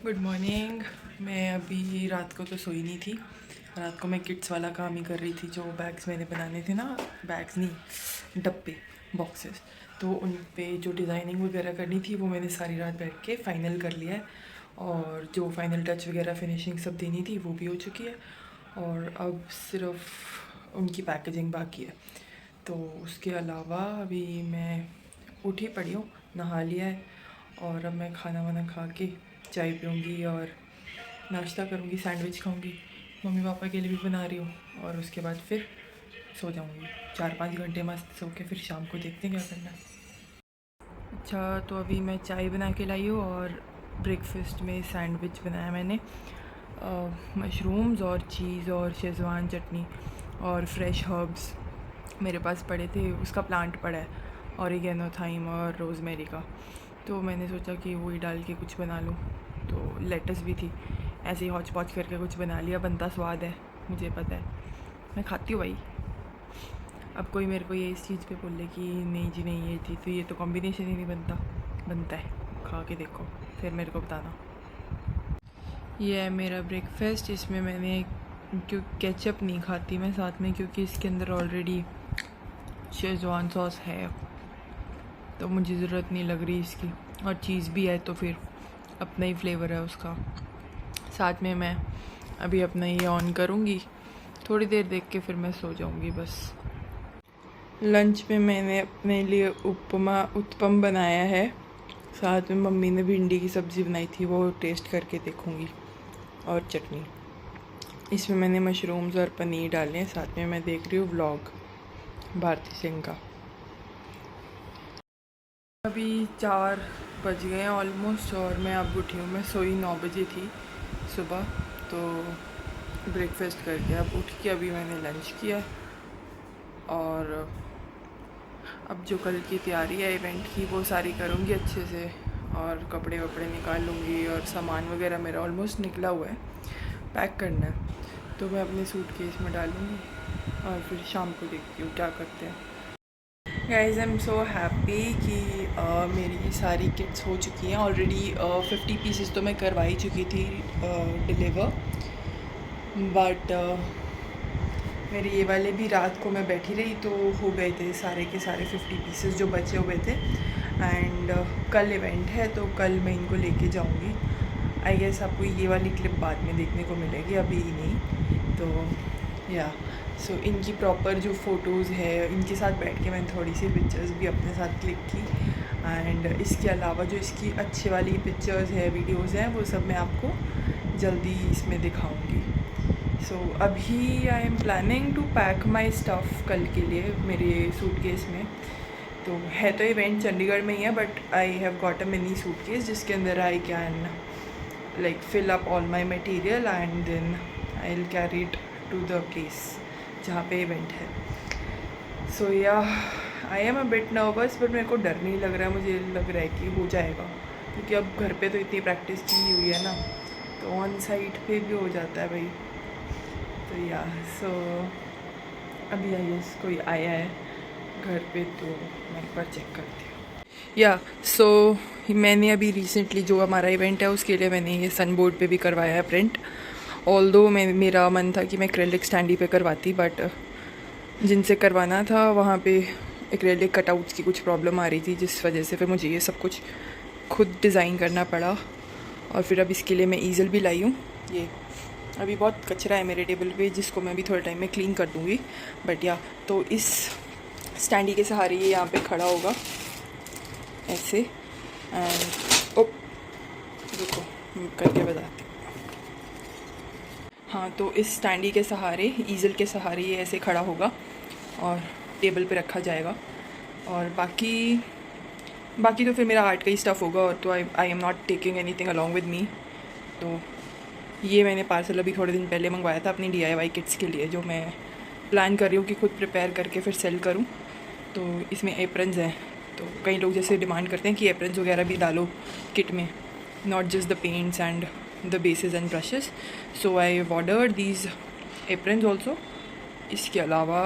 Good morning. मैं अभी रात को तो सोई नहीं थी। रात को मैं किड्स वाला काम ही कर रही थी। जो बैग्स मैंने बनाने थे ना, बैग्स नहीं, डब्बे, बॉक्सेस, तो उन पे जो डिज़ाइनिंग वगैरह करनी थी वो मैंने सारी रात बैठ के फ़ाइनल कर लिया है। और जो फाइनल टच वगैरह फिनिशिंग सब देनी थी वो भी हो चुकी है। और अब सिर्फ उनकी पैकेजिंग बाकी है। तो उसके अलावा अभी मैं उठी पड़ी हूँ, नहा लिया है, और अब मैं खाना वाना खा के चाय पीऊँगी और नाश्ता करूँगी, सैंडविच खाऊँगी। मम्मी पापा के लिए भी बना रही हूँ। और उसके बाद फिर सो जाऊँगी 4-5 घंटे मस्त सो के, फिर शाम को देखते हैं क्या करना है। अच्छा, तो अभी मैं चाय बना के लाई हूँ और ब्रेकफास्ट में सैंडविच बनाया मैंने। मशरूम्स और चीज़ और शेज़वान चटनी और फ्रेश हर्ब्स मेरे पास पड़े थे। उसका प्लांट पड़ा है, ऑरिगेनो, थाइम और रोज़मेरी का। तो मैंने सोचा कि वही डाल के कुछ बना लूँ। तो लेटस भी थी, ऐसे ही हौच पौच करके कुछ बना लिया। बनता स्वाद है, मुझे पता है, मैं खाती हूँ भाई। अब कोई मेरे को ये इस चीज़ पे बोले कि नहीं जी नहीं ये थी, तो ये तो कॉम्बिनेशन ही नहीं बनता। बनता है, खा के देखो फिर मेरे को बताना। ये है मेरा ब्रेकफास्ट। इसमें मैंने, क्यों केचप नहीं खाती मैं साथ में, क्योंकि इसके अंदर ऑलरेडी शेज़वान सॉस है, तो मुझे ज़रूरत नहीं लग रही इसकी। और चीज़ भी है तो फिर अपना ही फ्लेवर है उसका। साथ में मैं अभी अपना ये ऑन करूँगी, थोड़ी देर देख के फिर मैं सो जाऊँगी बस। लंच में मैंने अपने लिए उत्पम बनाया है। साथ में मम्मी ने भिंडी की सब्ज़ी बनाई थी, वो टेस्ट करके देखूँगी, और चटनी। इसमें मैंने मशरूम्स और पनीर डाले हैं। साथ में मैं देख रही हूँ व्लॉग भारती सिंह का। अभी 4 बज गए हैं ऑलमोस्ट, और मैं अब उठी हूँ। मैं सोई 9 बजे थी सुबह, तो ब्रेकफास्ट करके अब उठ के अभी मैंने लंच किया। और अब जो कल की तैयारी है इवेंट की वो सारी करूँगी अच्छे से, और कपड़े वपड़े निकाल लूँगी, और सामान वगैरह मेरा ऑलमोस्ट निकला हुआ है, पैक करना है, तो मैं अपने सूटकेस में डालूँगी और फिर शाम को देखती हूँ क्या करते हैं। Guys, I am so happy कि मेरी सारी किट्स हो चुकी हैं ऑलरेडी। 50 पीसेस तो मैं करवा ही चुकी थी डिलीवर, बट मेरे ये वाले भी रात को मैं बैठी रही तो हो गए थे सारे के सारे 50 पीसेस जो बचे हुए थे। एंड कल इवेंट है तो कल मैं इनको लेके जाऊंगी। आई गेस आपको ये वाली क्लिप बाद में देखने को मिलेगी, अभी ही नहीं। तो या सो इनकी प्रॉपर जो फ़ोटोज़ है, इनके साथ बैठ के मैंने थोड़ी सी पिक्चर्स भी अपने साथ क्लिक की। एंड इसके अलावा जो इसकी अच्छी वाली पिक्चर्स है, वीडियोज़ हैं, वो सब मैं आपको जल्दी इसमें दिखाऊंगी। सो अभी I am planning to pack my stuff कल के लिए मेरे सूटकेस में। तो है तो इवेंट चंडीगढ़ में ही है, but I have got a mini suitcase जिसके अंदर I can like fill up all my material and then I'll carry it to the place जहाँ पे इवेंट है। सो या I am a bit nervous, but मेरे को डर नहीं लग रहा है। मुझे लग रहा है कि हो जाएगा, क्योंकि अब घर पे तो इतनी प्रैक्टिस की हुई है ना, तो ऑन साइट पे भी हो जाता है भाई। तो या सो अभी आई गेस कोई आया है घर पे, तो मैं एक बार चेक करती हूँ। या सो मैंने अभी रिसेंटली जो हमारा इवेंट है उसके लिए मैंने ये सन बोर्ड पे भी करवाया है प्रिंट। ऑल्दो मेरा मन था कि मैं एक्रेलिक स्टैंडी पे करवाती, बट जिनसे करवाना था वहाँ पे एक्रेलिक कटआउट्स की कुछ प्रॉब्लम आ रही थी, जिस वजह से फिर मुझे ये सब कुछ खुद डिज़ाइन करना पड़ा। और फिर अब इसके लिए मैं ईज़ल भी लाई हूँ। ये अभी बहुत कचरा है मेरे टेबल पे, जिसको मैं अभी थोड़े टाइम में क्लीन कर दूँगी। बट या तो इस स्टैंडी के सहारे ये यहाँ पे खड़ा होगा ऐसे। एंड ओप, रुको करके बताती हूँ। हाँ, तो इस स्टैंडी के सहारे, ईज़ल के सहारे ये ऐसे खड़ा होगा और टेबल पे रखा जाएगा। और बाकी तो फिर मेरा आर्ट का ही स्टफ़ होगा, और तो I am not taking anything along with me. तो ये मैंने पार्सल अभी थोड़े दिन पहले मंगवाया था अपनी DIY किट्स के लिए, जो मैं प्लान कर रही हूँ कि खुद प्रिपेयर करके फिर सेल करूँ। तो इसमें एप्रन्स हैं, तो कई लोग जैसे डिमांड करते हैं कि एप्रन्स वगैरह भी डालो किट में, not just the paints and the bases and brushes. So I ordered these aprons also. इसके अलावा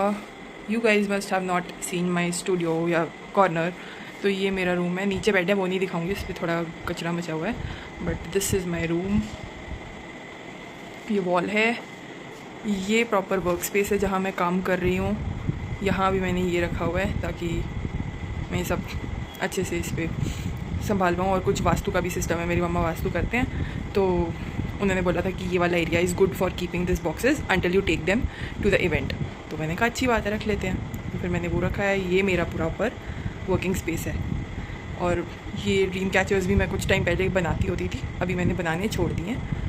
you guys must have not seen my studio या कॉर्नर, तो ये मेरा रूम है, नीचे बेड है, वो नहीं दिखाऊंगी, इस पर थोड़ा कचरा मचा हुआ है, but this is my room. ये वॉल है, ये प्रॉपर वर्क स्पेस है जहाँ मैं काम कर रही हूँ। यहाँ भी मैंने ये रखा हुआ है ताकि मैं सब अच्छे से इस पर संभाल पाऊँ। और कुछ वास्तु का भी सिस्टम है, मेरी मम्मा वास्तु करते हैं, तो उन्होंने बोला था कि ये वाला area is good for keeping this boxes until you take them to the event. तो मैंने कहा अच्छी बात है, रख लेते हैं। तो फिर मैंने वो रखा है। ये मेरा प्रॉपर वर्किंग स्पेस है। और ये ड्रीम कैचर्स भी मैं कुछ टाइम पहले बनाती होती थी, अभी मैंने बनाने छोड़ दिए हैं।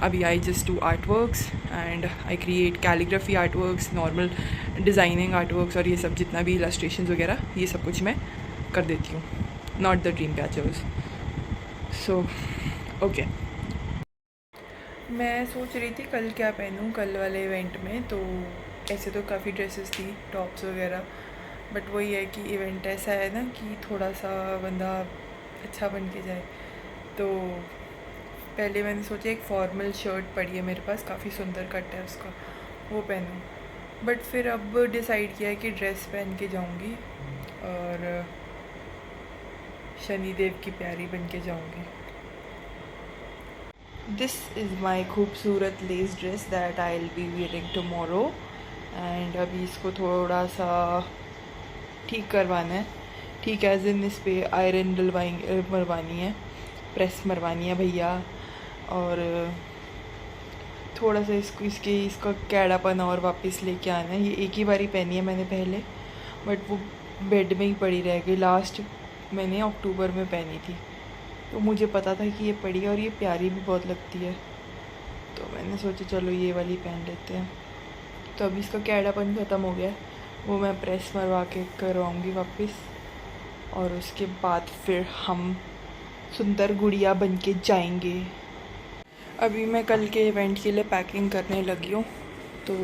अभी I just do art works and I create calligraphy art works, normal designing art works, और ये सब जितना भी इलस्ट्रेशन वगैरह ये सब कुछ मैं कर देती हूँ, not the dream catchers. So okay, मैं सोच रही थी कल क्या पहनूं कल वाले इवेंट में। तो ऐसे तो काफ़ी ड्रेसेस थी, टॉप्स वगैरह, बट वही है कि इवेंट ऐसा है ना कि थोड़ा सा बंदा अच्छा बन के जाए। तो पहले मैंने सोचा एक फॉर्मल शर्ट पड़ी है मेरे पास, काफ़ी सुंदर कट है उसका, वो पहनूं। बट फिर अब डिसाइड किया है कि ड्रेस पहन के जाऊंगी और शनिदेव की प्यारी बन के जाऊंगी। दिस इज़ माई खूबसूरत less dress that I will be wearing tomorrow. And अभी इसको थोड़ा सा ठीक करवाना है, ठीक एज इन इस पर आयरन मरवानी है, प्रेस मरवानी है भैया। और थोड़ा सा इसका कैड़ापन और वापस लेके आना है। ये एक ही बारी पहनी है मैंने पहले, बट वो बेड में ही पड़ी रह गई। लास्ट मैंने अक्टूबर में पहनी थी, तो मुझे पता था कि ये पड़ी है और ये प्यारी भी बहुत लगती है, तो मैंने सोचा चलो ये वाली पहन लेते हैं। तो अभी इसका कैड़ापन ख़त्म हो गया, वो मैं प्रेस मरवा के करवाऊँगी वापस, और उसके बाद फिर हम सुंदर गुड़िया बन के जाएंगे। अभी मैं कल के इवेंट के लिए पैकिंग करने लगी हूँ। तो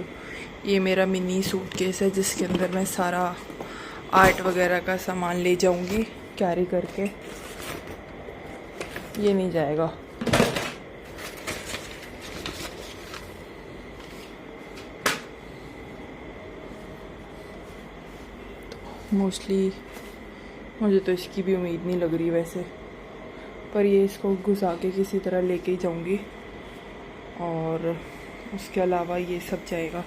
ये मेरा मिनी सूटकेस है जिसके अंदर मैं सारा आर्ट वगैरह का सामान ले जाऊँगी कैरी करके। ये नहीं जाएगा, मोस्टली मुझे तो इसकी भी उम्मीद नहीं लग रही वैसे, पर ये इसको घुसा के किसी तरह लेके ही जाऊंगी। और उसके अलावा ये सब जाएगा।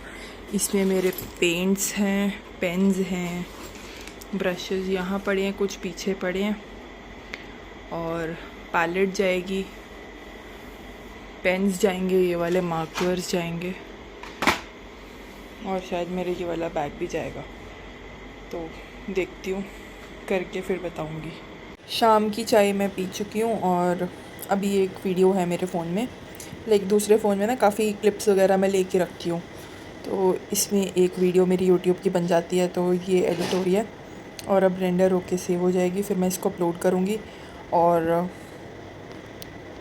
इसमें मेरे पेंट्स हैं, पेन्स हैं, ब्रशेस यहाँ पड़े हैं, कुछ पीछे पड़े हैं, और पैलेट जाएगी, पेन्स जाएंगे, ये वाले मार्कर्स जाएंगे, और शायद मेरे ये वाला बैग भी जाएगा। तो देखती हूँ, करके फिर बताऊँगी। शाम की चाय मैं पी चुकी हूँ, और अभी एक वीडियो है मेरे फ़ोन में, लाइक दूसरे फ़ोन में ना काफ़ी क्लिप्स वगैरह मैं लेके रखती हूँ, तो इसमें एक वीडियो मेरी यूट्यूब की बन जाती है, तो ये एडिट हो रही है और अब रेंडर होके सेव हो जाएगी। फिर मैं इसको अपलोड करूँगी, और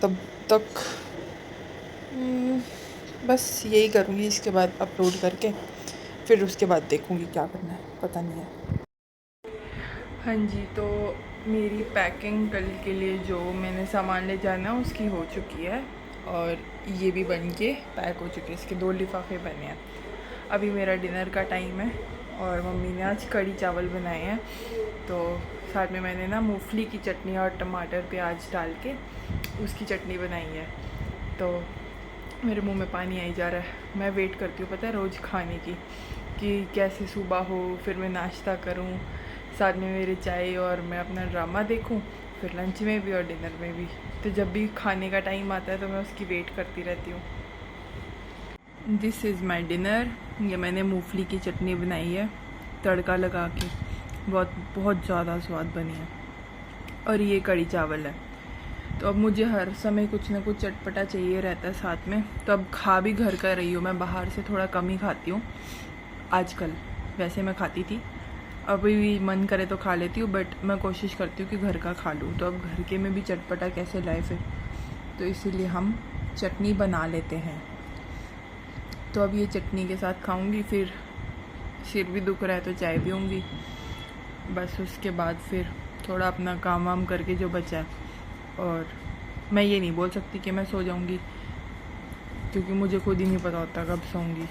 तब तक बस यही करूँगी। इसके बाद अपलोड करके फिर उसके बाद देखूँगी क्या करना है, पता नहीं है। हाँ जी, तो मेरी पैकिंग कल के लिए जो मैंने सामान ले जाना उसकी हो चुकी है, और ये भी बन के पैक हो चुके हैं। इसके 2 लिफाफे बने हैं। अभी मेरा डिनर का टाइम है, और मम्मी ने आज कढ़ी चावल बनाए हैं, तो साथ में मैंने ना मूंगफली की चटनी और टमाटर प्याज डाल के उसकी चटनी बनाई है। तो मेरे मुंह में पानी आई जा रहा है। मैं वेट करती हूँ, पता है, रोज़ खाने की, कि कैसे सुबह हो, फिर मैं नाश्ता करूँ, साथ में मेरे चाय, और मैं अपना ड्रामा देखूं, फिर लंच में भी और डिनर में भी। तो जब भी खाने का टाइम आता है तो मैं उसकी वेट करती रहती हूँ। This is my dinner. ये मैंने मूंगफली की चटनी बनाई है तड़का लगा के, बहुत ज़्यादा स्वाद बनी है, और ये कढ़ी चावल है। तो अब मुझे हर समय कुछ ना कुछ चटपटा चाहिए रहता है साथ में। तो अब खा भी घर का रही हूँ, मैं बाहर से थोड़ा कम ही खाती हूँ आजकल, वैसे मैं खाती थी, अभी भी मन करे तो खा लेती हूँ, बट मैं कोशिश करती हूँ कि घर का खा लूँ। तो अब घर के में भी चटपटा कैसे लाए फिर, तो इसीलिए हम चटनी बना लेते हैं। तो अब ये चटनी के साथ खाऊंगी, फिर सिर भी दुख रहा है तो चाय पीऊँगी, बस उसके बाद फिर थोड़ा अपना काम वाम करके जो बचा है। और मैं ये नहीं बोल सकती कि मैं सो जाऊँगी, क्योंकि मुझे खुद ही नहीं पता होता कब सोऊंगी।